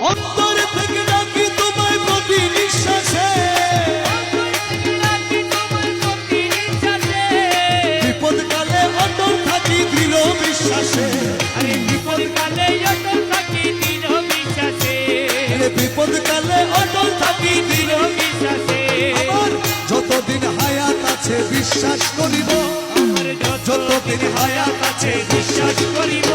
অন্তর থেকে ডাকি তোমায় প্রতি নিঃশ্বাসে, বিপদ কালে অটল থাকি দৃঢ় বিশ্বাসে, বিপদ কালে অটল থাকি দৃঢ় বিশ্বাসে, বিপদ কালে অটল থাকি দৃঢ় বিশ্বাসে। আমার যতদিন হায়াত আছে বিশ্বাস করিব, আমার যতদিন হায়াত আছে বিশ্বাস করিব।